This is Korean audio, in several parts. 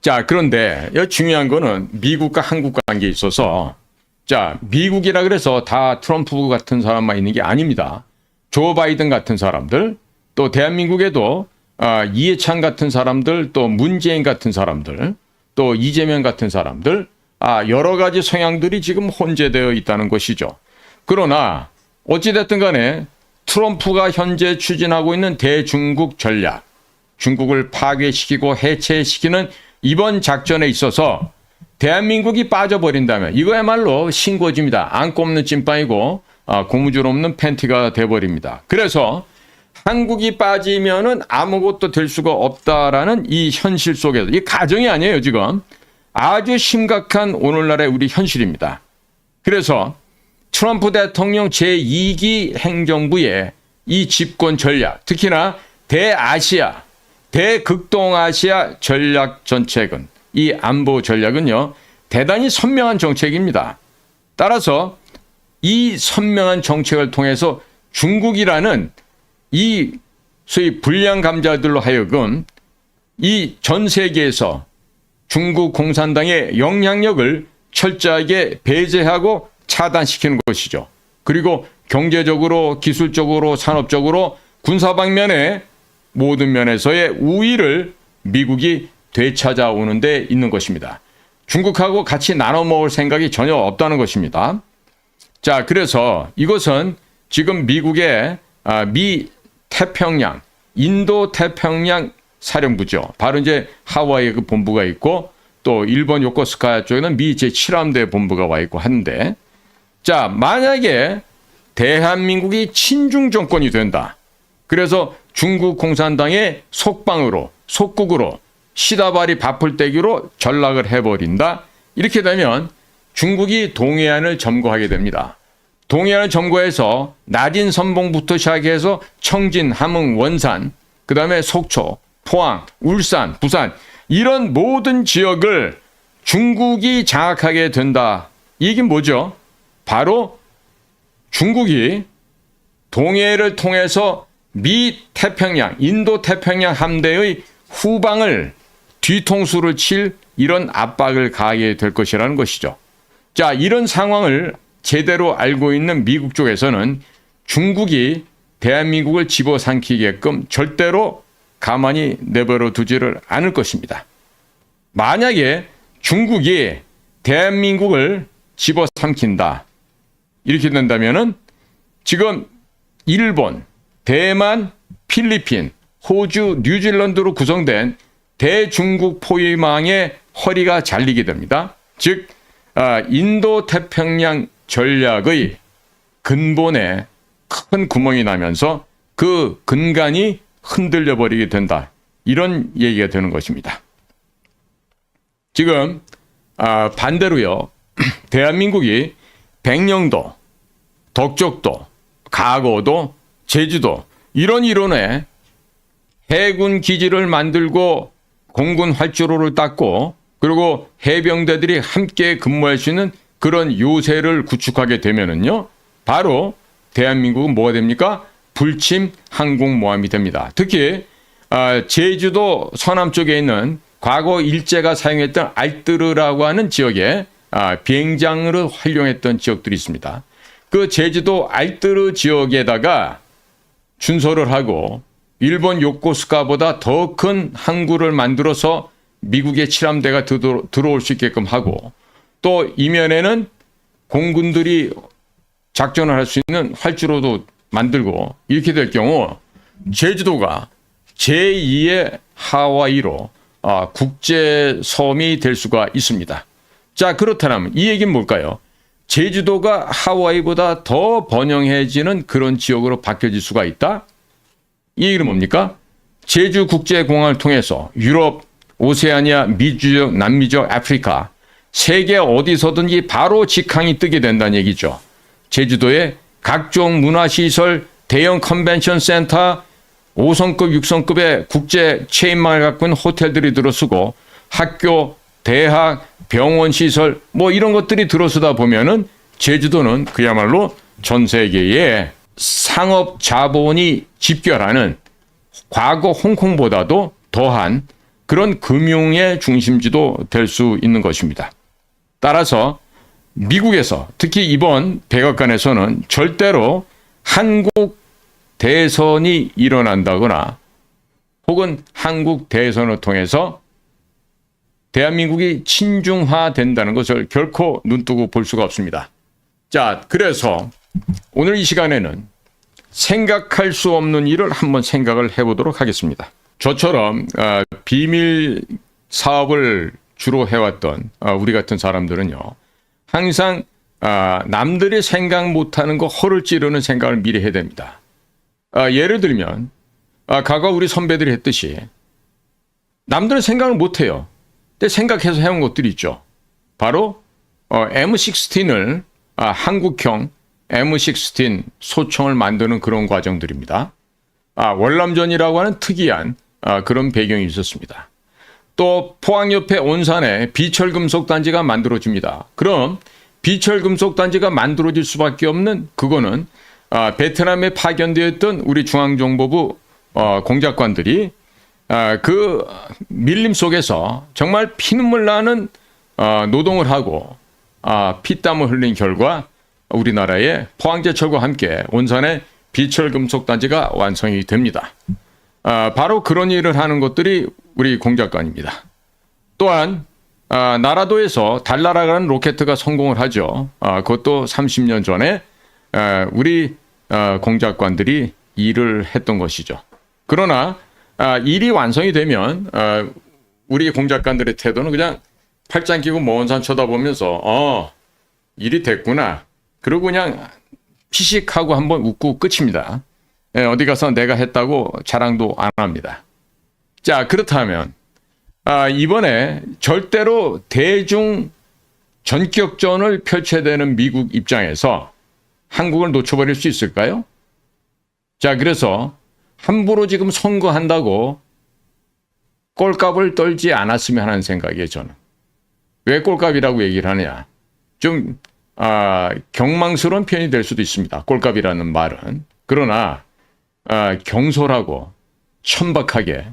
자, 그런데 중요한 거는 미국과 한국 관계에 있어서 자, 미국이라 그래서 다 트럼프 같은 사람만 있는 게 아닙니다. 조 바이든 같은 사람들, 또 대한민국에도 이해찬 같은 사람들, 또 문재인 같은 사람들, 또 이재명 같은 사람들, 여러 가지 성향들이 지금 혼재되어 있다는 것이죠. 그러나 어찌됐든 간에 트럼프가 현재 추진하고 있는 대중국 전략, 중국을 파괴시키고 해체시키는 이번 작전에 있어서 대한민국이 빠져버린다면 이거야말로 신고지입니다. 안 꼽는 찐빵이고 고무줄 없는 팬티가 돼버립니다. 그래서 한국이 빠지면은 아무것도 될 수가 없다라는 이 현실 속에서, 이 가정이 아니에요 지금. 아주 심각한 오늘날의 우리 현실입니다. 그래서 트럼프 대통령 제2기 행정부의 이 집권 전략, 특히나 대아시아, 대극동아시아 전략 정책은, 이 안보 전략은요 대단히 선명한 정책입니다. 따라서 이 선명한 정책을 통해서 중국이라는 이 소위 불량 감자들로 하여금 이 전 세계에서 중국 공산당의 영향력을 철저하게 배제하고 차단시키는 것이죠. 그리고 경제적으로, 기술적으로, 산업적으로, 군사 방면에 모든 면에서의 우위를 미국이 되찾아오는 데 있는 것입니다. 중국하고 같이 나눠 먹을 생각이 전혀 없다는 것입니다. 자, 그래서 이것은 지금 미국의 미 태평양, 인도 태평양 사령부죠. 바로 이제 하와이에 그 본부가 있고 또 일본 요코스카 쪽에는 미 제7함대 본부가 와 있고 하는데, 자, 만약에 대한민국이 친중 정권이 된다. 그래서 중국 공산당의 속방으로, 속국으로, 시다바리 밥풀떼기로 전락을 해버린다. 이렇게 되면 중국이 동해안을 점거하게 됩니다. 동해안을 점거해서 낮은 선봉부터 시작해서 청진, 함흥, 원산, 그 다음에 속초, 포항, 울산, 부산, 이런 모든 지역을 중국이 장악하게 된다. 이게 뭐죠? 바로 중국이 동해를 통해서 미 태평양, 인도 태평양 함대의 후방을 뒤통수를 칠 이런 압박을 가하게 될 것이라는 것이죠. 자, 이런 상황을 제대로 알고 있는 미국 쪽에서는 중국이 대한민국을 집어삼키게끔 절대로 가만히 내버려 두지를 않을 것입니다. 만약에 중국이 대한민국을 집어삼킨다, 이렇게 된다면은 지금 일본, 대만, 필리핀, 호주, 뉴질랜드로 구성된 대중국 포위망의 허리가 잘리게 됩니다. 즉 인도 태평양 전략의 근본에 큰 구멍이 나면서 그 근간이 흔들려 버리게 된다. 이런 얘기가 되는 것입니다. 지금 반대로요. 대한민국이 백령도, 덕적도, 가거도, 제주도 이런 이론에 해군 기지를 만들고 공군 활주로를 닦고 그리고 해병대들이 함께 근무할 수 있는 그런 요새를 구축하게 되면은요, 바로 대한민국은 뭐가 됩니까? 불침 항공모함이 됩니다. 특히 제주도 서남쪽에 있는 과거 일제가 사용했던 알뜨르라고 하는 지역에 비행장으로 활용했던 지역들이 있습니다. 그 제주도 알뜨르 지역에다가 준설을 하고 일본 요코스카보다 더 큰 항구를 만들어서 미국의 칠함대가 들어올 수 있게끔 하고, 또 이면에는 공군들이 작전을 할 수 있는 활주로도 만들고, 이렇게 될 경우 제주도가 제2의 하와이로 국제섬이 될 수가 있습니다. 자, 그렇다면 이 얘기는 뭘까요? 제주도가 하와이보다 더 번영해지는 그런 지역으로 바뀌어질 수가 있다? 이 얘기는 뭡니까? 제주국제공항을 통해서 유럽, 오세아니아, 미주역, 남미적, 아프리카 세계 어디서든지 바로 직항이 뜨게 된다는 얘기죠. 제주도에 각종 문화시설, 대형 컨벤션 센터, 5성급, 6성급의 국제 체인망을 갖고 있는 호텔들이 들어서고 학교, 대학, 병원 시설 뭐 이런 것들이 들어서다 보면은 제주도는 그야말로 전 세계에 상업 자본이 집결하는 과거 홍콩보다도 더한 그런 금융의 중심지도 될 수 있는 것입니다. 따라서 미국에서 특히 이번 백악관에서는 절대로 한국 대선이 일어난다거나 혹은 한국 대선을 통해서 대한민국이 친중화된다는 것을 결코 눈뜨고 볼 수가 없습니다. 자, 그래서 오늘 이 시간에는 생각할 수 없는 일을 한번 생각을 해보도록 하겠습니다. 저처럼 비밀 사업을 주로 해왔던 우리 같은 사람들은요, 항상 남들이 생각 못하는 거 허를 찌르는 생각을 미리 해야 됩니다. 예를 들면 과거 우리 선배들이 했듯이 남들은 생각을 못해요. 근데 생각해서 해온 것들이 있죠. 바로 M16을 한국형 M16 소총을 만드는 그런 과정들입니다. 월남전이라고 하는 특이한 그런 배경이 있었습니다. 또 포항 옆에 온산에 비철금속단지가 만들어집니다. 그럼 비철금속단지가 만들어질 수밖에 없는 그거는 베트남에 파견되어 있던 우리 중앙정보부 공작관들이 그 밀림 속에서 정말 피눈물 나는 노동을 하고 피땀을 흘린 결과 우리나라의 포항제철과 함께 온산의 비철금속단지가 완성이 됩니다. 바로 그런 일을 하는 것들이 우리 공작관입니다. 또한 나라도에서 달 날아가는 로켓가 성공을 하죠. 그것도 30년 전에 우리 공작관들이 일을 했던 것이죠. 그러나 일이 완성이 되면 우리 공작관들의 태도는 그냥 팔짱 끼고 먼 산 쳐다보면서 일이 됐구나. 그리고 그냥 피식하고 한번 웃고 끝입니다. 어디 가서 내가 했다고 자랑도 안 합니다. 자, 그렇다면 이번에 절대로 대중 전격전을 펼쳐야 되는 미국 입장에서 한국을 놓쳐버릴 수 있을까요? 자, 그래서 함부로 지금 선거한다고 꼴값을 떨지 않았으면 하는 생각이에요, 저는. 왜 꼴값이라고 얘기를 하느냐. 좀 경망스러운 표현이 될 수도 있습니다. 꼴값이라는 말은. 그러나 경솔하고 천박하게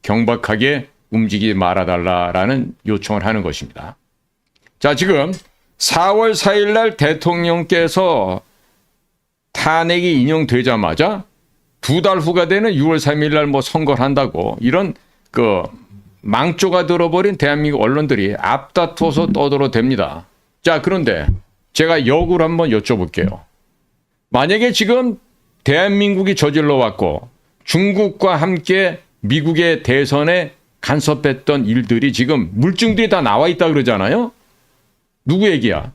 경박하게 움직이지 말아달라라는 요청을 하는 것입니다. 자, 지금 4월 4일 날 대통령께서 탄핵이 인용되자마자 2달 후가 되는 6월 3일 날 뭐 선거를 한다고 이런 그 망조가 들어버린 대한민국 언론들이 앞다퉈서 떠들어댑니다. 자, 그런데 제가 역으로 한번 여쭤볼게요. 만약에 지금 대한민국이 저질러 왔고 중국과 함께 미국의 대선에 간섭했던 일들이 지금 물증들이 다 나와 있다 그러잖아요. 누구 얘기야?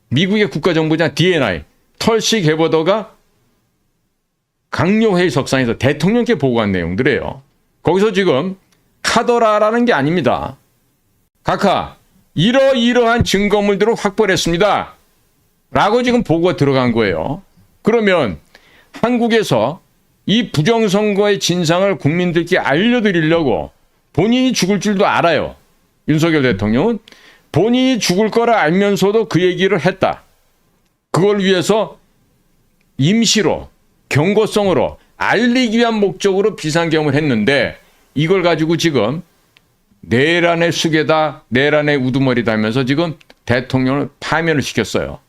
미국의 국가정보장 DNI 털시 게버더가 강요회의 석상에서 대통령께 보고한 내용들이에요. 거기서 지금 카더라라는 게 아닙니다. 각하 이러이러한 증거물들을 확보를 했습니다. 라고 지금 보고가 들어간 거예요. 그러면 한국에서 이 부정선거의 진상을 국민들께 알려드리려고 본인이 죽을 줄도 알아요. 윤석열 대통령은 본인이 죽을 거라 알면서도 그 얘기를 했다. 그걸 위해서 임시로 경고성으로 알리기 위한 목적으로 비상경을 했는데 이걸 가지고 지금 내란의 수괴다, 내란의 우두머리다 하면서 지금 대통령을 파면을 시켰어요.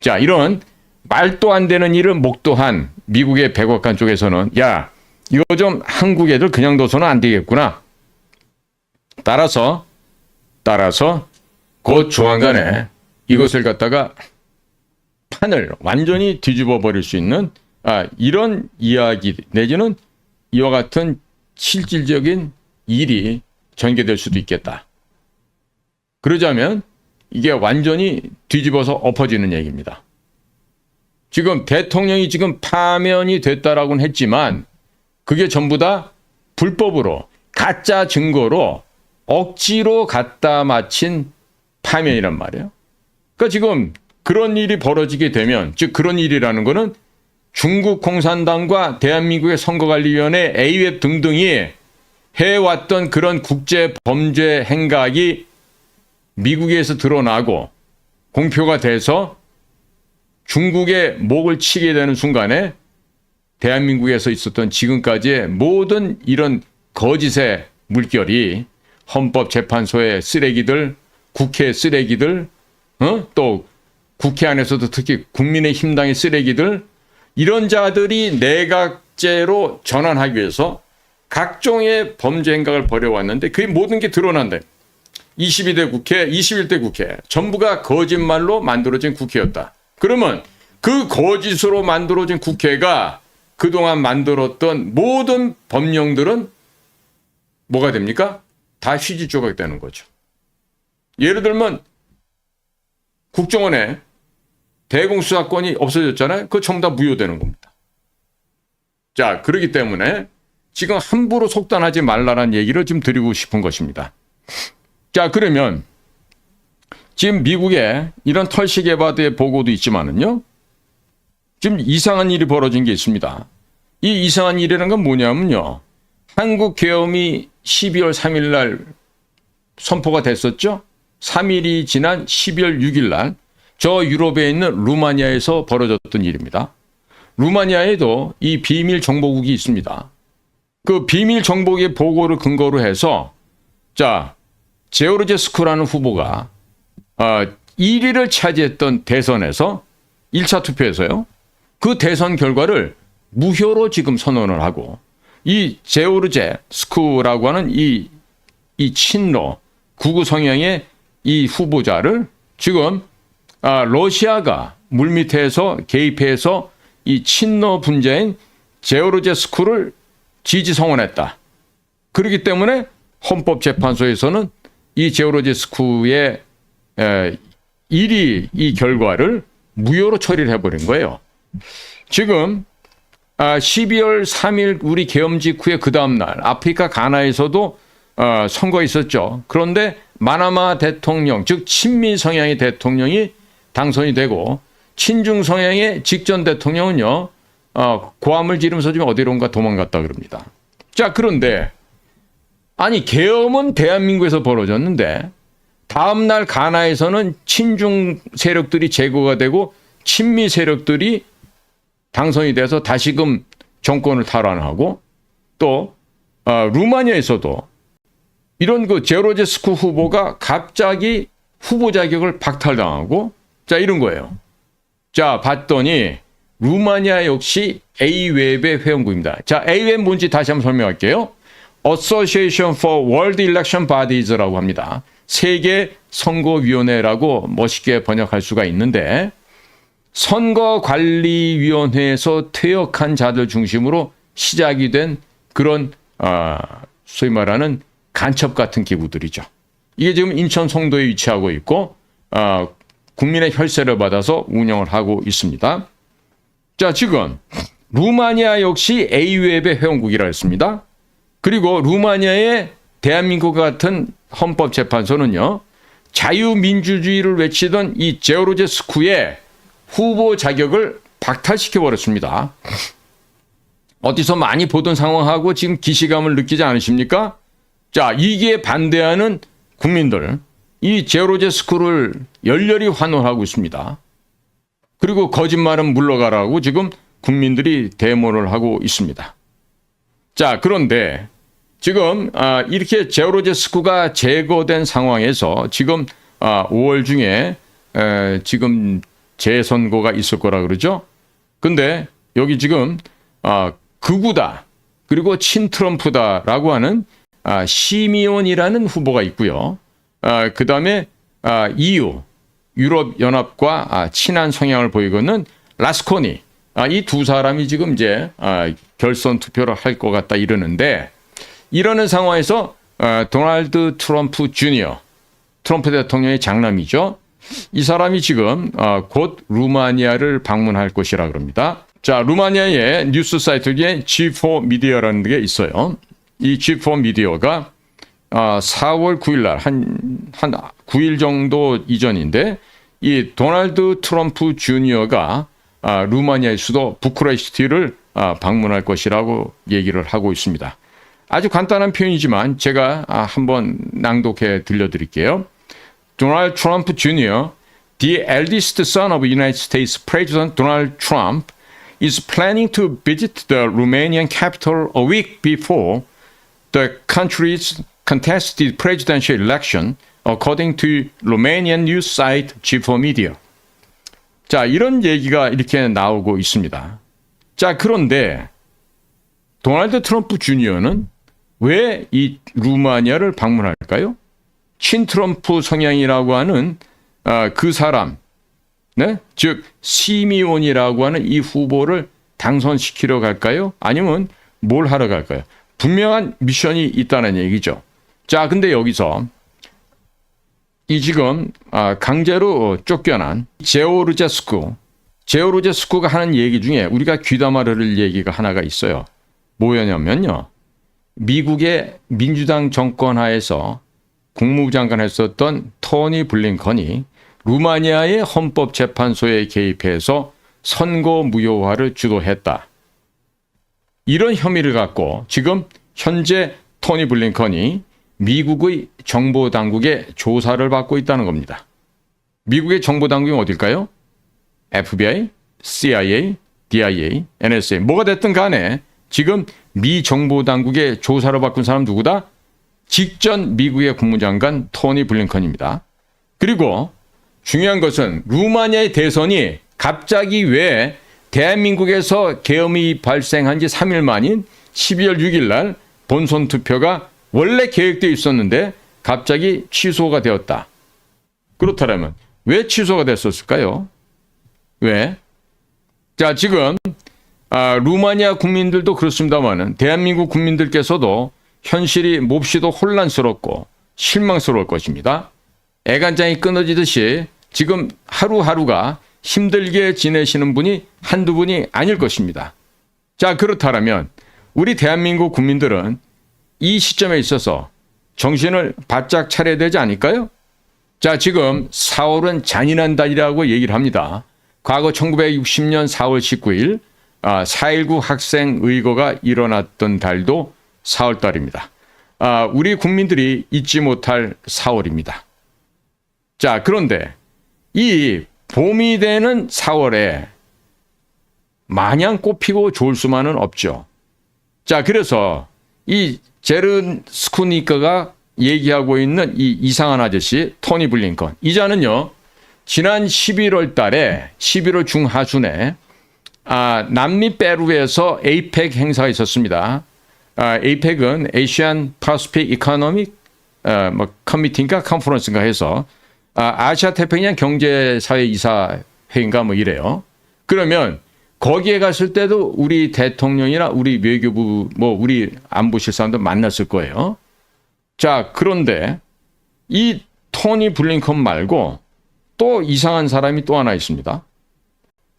자, 이런 말도 안 되는 일을 목도한 미국의 백악관 쪽에서는 야, 이거 좀 한국 애들 그냥 둬서는 안 되겠구나. 따라서 곧 조만간에 이것을 갖다가 판을 완전히 뒤집어 버릴 수 있는 이런 이야기 내지는 이와 같은 실질적인 일이 전개될 수도 있겠다. 그러자면 이게 완전히 뒤집어서 엎어지는 얘기입니다. 지금 대통령이 지금 파면이 됐다라고는 했지만 그게 전부 다 불법으로 가짜 증거로 억지로 갖다 마친 파면이란 말이에요. 그러니까 지금 그런 일이 벌어지게 되면 즉 그런 일이라는 거는 중국 공산당과 대한민국의 선거관리위원회 AWEB 등등이 해왔던 그런 국제 범죄 행각이 미국에서 드러나고 공표가 돼서 중국의 목을 치게 되는 순간에 대한민국에서 있었던 지금까지의 모든 이런 거짓의 물결이 헌법재판소의 쓰레기들, 국회 쓰레기들, 또 국회 안에서도 특히 국민의힘당의 쓰레기들, 이런 자들이 내각제로 전환하기 위해서 각종의 범죄 행각을 벌여왔는데 그 모든 게 드러난다. 22대 국회, 21대 국회 전부가 거짓말로 만들어진 국회였다. 그러면 그 거짓으로 만들어진 국회가 그동안 만들었던 모든 법령들은 뭐가 됩니까? 다 휴지조각 되는 거죠. 예를 들면 국정원에 대공수사권이 없어졌잖아요. 그거 전부 다 무효되는 겁니다. 자, 그렇기 때문에 지금 함부로 속단하지 말라는 얘기를 좀 드리고 싶은 것입니다. 자, 그러면 지금 미국에 이런 털시개바드의 보고도 있지만은요, 지금 이상한 일이 벌어진 게 있습니다. 이 이상한 일이라는 건 뭐냐면요, 한국 계엄이 12월 3일 날 선포가 됐었죠. 3일이 지난 12월 6일 날 저 유럽에 있는 루마니아에서 벌어졌던 일입니다. 루마니아에도 이 비밀 정보국이 있습니다. 그 비밀 정보국의 보고를 근거로 해서 자, 제오르제스쿠라는 후보가 1위를 차지했던 대선에서 1차 투표에서요. 그 대선 결과를 무효로 지금 선언을 하고 이 제오르제스쿠라고 하는 이 친러 극우 성향의 이 후보자를 지금 러시아가 물밑에서 개입해서 이 친러 분자인 제오르제스쿠를 지지 성원했다. 그렇기 때문에 헌법재판소에서는 이 제오르제스쿠의 1위 이 결과를 무효로 처리를 해버린 거예요. 지금 12월 3일 우리 계엄 직후에 그 다음날 아프리카 가나에서도 선거가 있었죠. 그런데 마나마 대통령, 즉 친미 성향의 대통령이 당선이 되고 친중 성향의 직전 대통령은요, 고함을 지르면서 지금 어디론가 도망갔다 그럽니다. 자, 그런데 아니 계엄은 대한민국에서 벌어졌는데 다음날 가나에서는 친중 세력들이 제거가 되고 친미 세력들이 당선이 돼서 다시금 정권을 탈환하고 또 루마니아에서도 이런 그 제오르제스쿠 후보가 갑자기 후보 자격을 박탈당하고 자 이런 거예요. 자 봤더니 루마니아 역시 AWEB의 회원국입니다. 자 AWEB 뭔지 다시 한번 설명할게요. Association for World Election Bodies라고 합니다. 세계 선거위원회라고 멋있게 번역할 수가 있는데 선거관리위원회에서 퇴역한 자들 중심으로 시작이 된 그런 소위 말하는 간첩 같은 기구들이죠. 이게 지금 인천 송도에 위치하고 있고 국민의 혈세를 받아서 운영을 하고 있습니다. 자, 지금 루마니아 역시 AWEB의 회원국이라 했습니다. 그리고 루마니아의 대한민국 같은 헌법재판소는요. 자유민주주의를 외치던 이 제오르제스쿠의 후보 자격을 박탈시켜버렸습니다. 어디서 많이 보던 상황하고 지금 기시감을 느끼지 않으십니까? 자, 이기에 반대하는 국민들, 이 제오르제스쿠를 열렬히 환호하고 있습니다. 그리고 거짓말은 물러가라고 지금 국민들이 데모를 하고 있습니다. 자, 그런데 지금 이렇게 제오르제스쿠가 제거된 상황에서 지금 5월 중에 지금 재선거가 있을 거라 그러죠. 근데 여기 지금 극우다 그리고 친트럼프다라고 하는 시미온이라는 후보가 있고요. 그 다음에 EU 유럽연합과 친한 성향을 보이고 있는 라스코니 이 두 사람이 지금 이제 결선 투표를 할 것 같다 이러는데 이러는 상황에서 도널드 트럼프 주니어 트럼프 대통령의 장남이죠. 이 사람이 지금 곧 루마니아를 방문할 것이라 그럽니다. 자, 루마니아의 뉴스 사이트 중에 G4 미디어라는 게 있어요. 이 G4 미디어가 4월 9일 날 한 9일 정도 이전인데 이 도널드 트럼프 주니어가 루마니아의 수도 부쿠레스트를 방문할 것이라고 얘기를 하고 있습니다. 아주 간단한 표현이지만 제가 한번 낭독해 들려드릴게요. Donald Trump Jr., the eldest son of United States President Donald Trump, is planning to visit the Romanian capital a week before the country's contested presidential election, according to Romanian news site G4 Media. 자, 이런 얘기가 이렇게 나오고 있습니다. 자, 그런데 도널드 트럼프 주니어는 왜 이 루마니아를 방문할까요? 친트럼프 성향이라고 하는 그 사람, 네? 즉 시미온이라고 하는 이 후보를 당선시키러 갈까요? 아니면 뭘 하러 갈까요? 분명한 미션이 있다는 얘기죠. 자, 근데 여기서 이 지금 강제로 쫓겨난 제오르제스쿠가 하는 얘기 중에 우리가 귀담아 들을 얘기가 하나가 있어요. 뭐였냐면요. 미국의 민주당 정권 하에서 국무부 장관 했었던 토니 블링컨이 루마니아의 헌법재판소에 개입해서 선거 무효화를 주도했다. 이런 혐의를 갖고 지금 현재 토니 블링컨이 미국의 정보당국의 조사를 받고 있다는 겁니다. 미국의 정보당국이 어딜까요? FBI, CIA, DIA, NSA 뭐가 됐든 간에 지금 미 정보당국의 조사를 받고 있는 사람 누구다? 직전 미국의 국무장관 토니 블링컨입니다. 그리고 중요한 것은 루마니아의 대선이 갑자기 왜 대한민국에서 계엄이 발생한 지 3일 만인 12월 6일 날 본선 투표가 원래 계획되어 있었는데 갑자기 취소가 되었다. 그렇다면 왜 취소가 됐었을까요? 왜? 자, 지금 루마니아 국민들도 그렇습니다만은 대한민국 국민들께서도 현실이 몹시도 혼란스럽고 실망스러울 것입니다. 애간장이 끊어지듯이 지금 하루하루가 힘들게 지내시는 분이 한두 분이 아닐 것입니다. 자, 그렇다면 우리 대한민국 국민들은 이 시점에 있어서 정신을 바짝 차려야 되지 않을까요? 자, 지금 4월은 잔인한 달이라고 얘기를 합니다. 과거 1960년 4월 19일 4.19 학생 의거가 일어났던 달도 4월 달입니다. 우리 국민들이 잊지 못할 4월입니다. 자, 그런데 이 봄이 되는 4월에 마냥 꽃피고 좋을 수만은 없죠. 자, 그래서 이 제른스쿠니커가 얘기하고 있는 이 이상한 아저씨 토니 블링컨 이자는요, 지난 11월 달에 11월 중하순에 남미 페루에서 에이펙 행사가 있었습니다. 에이펙은 Asian Pacific Economic 커미티인가 컨퍼런스인가 해서 아시아 태평양 경제사회 이사회인가 뭐 이래요. 그러면 거기에 갔을 때도 우리 대통령이나 우리 외교부 우리 안보실사람도 만났을 거예요. 자, 그런데 이 토니 블링컨 말고 또 이상한 사람이 또 하나 있습니다.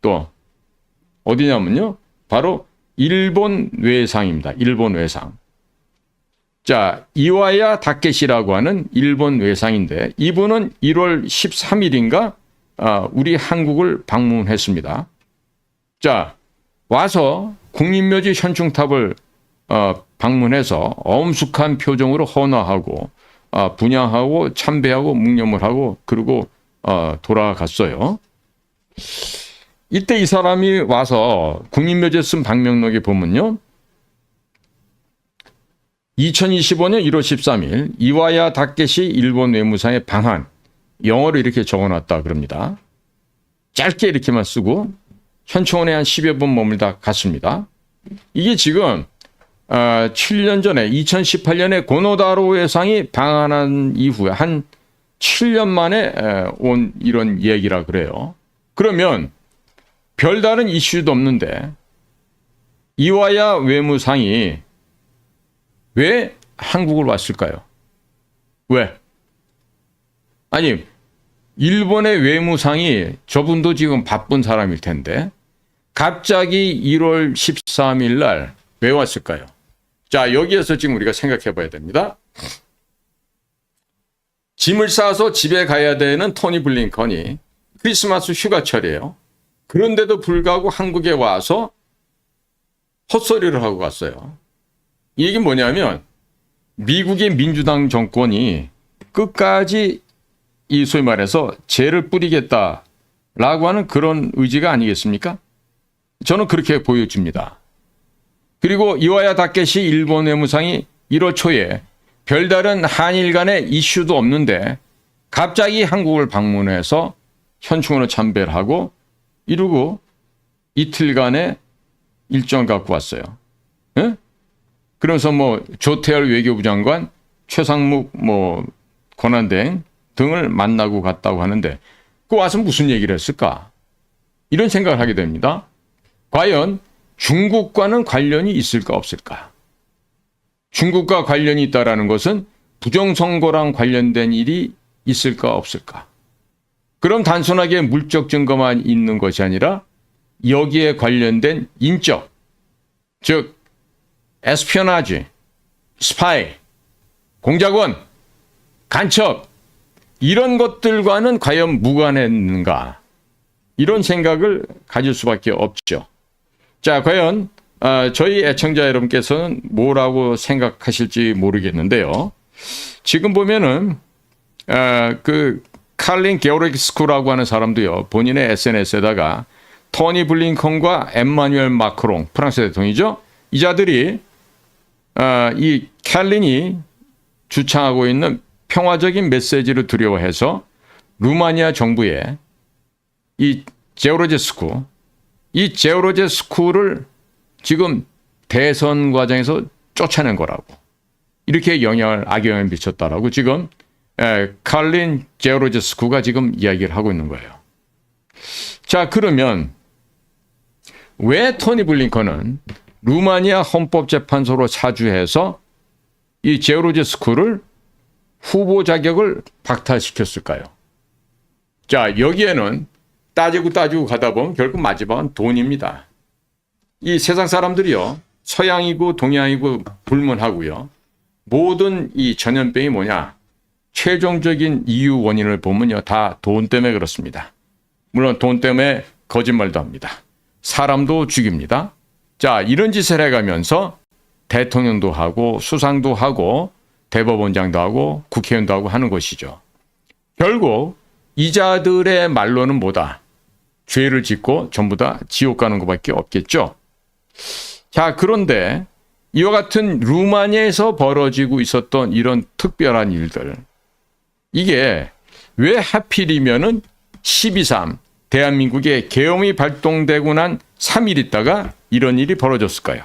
또 어디냐면요, 바로 일본 외상입니다. 일본 외상. 자, 이와야 다케시라고 하는 일본 외상인데 이분은 1월 13일인가 우리 한국을 방문했습니다. 자, 와서 국립묘지 현충탑을 방문해서 엄숙한 표정으로 헌화하고 분향하고 참배하고 묵념을 하고 그리고 돌아갔어요. 이때 이 사람이 와서 국립묘지에 쓴 방명록에 보면요, 2025년 1월 13일 이와야 다케시 일본 외무상의 방한, 영어로 이렇게 적어놨다 그럽니다. 짧게 이렇게만 쓰고 현충원에 한 10여 분 머물다 갔습니다. 이게 지금 7년 전에 2018년에 고노다로 외상이 방한한 이후에 한 7년 만에 온 이런 얘기라 그래요. 그러면 별다른 이슈도 없는데 이와야 외무상이 왜 한국을 왔을까요? 왜? 아니, 일본의 외무상이 저분도 지금 바쁜 사람일 텐데 갑자기 1월 13일 날 왜 왔을까요? 자, 여기에서 지금 우리가 생각해 봐야 됩니다. 짐을 싸서 집에 가야 되는 토니 블링컨이 크리스마스 휴가철이에요. 그런데도 불구하고 한국에 와서 헛소리를 하고 갔어요. 이 얘기는 뭐냐면 미국의 민주당 정권이 끝까지 이 소위 말해서 죄를 뿌리겠다라고 하는 그런 의지가 아니겠습니까? 저는 그렇게 보여집니다. 그리고 이와야 다케시 일본 외무상이 1월 초에 별다른 한일 간의 이슈도 없는데 갑자기 한국을 방문해서 현충원을 참배하고 이러고 이틀간의 일정 갖고 왔어요. 예? 그러면서 뭐 조태열 외교부 장관, 최상묵 뭐 권한대행 등을 만나고 갔다고 하는데 그 와서 무슨 얘기를 했을까? 이런 생각을 하게 됩니다. 과연 중국과는 관련이 있을까 없을까? 중국과 관련이 있다라는 것은 부정선거랑 관련된 일이 있을까 없을까? 그럼 단순하게 물적 증거만 있는 것이 아니라 여기에 관련된 인적, 즉 에스피어나지, 스파이, 공작원, 간첩 이런 것들과는 과연 무관했는가? 이런 생각을 가질 수밖에 없죠. 자, 과연 저희 애청자 여러분께서는 뭐라고 생각하실지 모르겠는데요. 지금 보면은 그 칼린 게오르기스쿠라고 하는 사람도요. 본인의 SNS에다가 토니 블링컨과 엠마뉴엘 마크롱 프랑스 대통령이죠. 이 자들이 이 칼린이 주창하고 있는 평화적인 메시지를 두려워해서 루마니아 정부에 이 제오르제스쿠를 지금 대선 과정에서 쫓아낸 거라고. 이렇게 악영향을 미쳤다라고 지금 칼린 제오르제스쿠가 지금 이야기를 하고 있는 거예요. 자, 그러면 왜 토니 블링컨은 루마니아 헌법재판소로 사주해서 이 제오르제스쿠를 후보 자격을 박탈시켰을까요? 자, 여기에는 따지고 가다 보면 결국 마지막은 돈입니다. 이 세상 사람들이요, 서양이고 동양이고 불문하고요. 모든 이 전염병이 뭐냐? 최종적인 이유 원인을 보면요, 다 돈 때문에 그렇습니다. 물론 돈 때문에 거짓말도 합니다. 사람도 죽입니다. 자, 이런 짓을 해가면서 대통령도 하고 수상도 하고 대법원장도 하고 국회의원도 하고 하는 것이죠. 결국 이자들의 말로는 뭐다? 죄를 짓고 전부 다 지옥 가는 것밖에 없겠죠. 자, 그런데 이와 같은 루마니아에서 벌어지고 있었던 이런 특별한 일들, 이게 왜 하필이면은 12.3 대한민국의 계엄이 발동되고 난 3일 있다가 이런 일이 벌어졌을까요?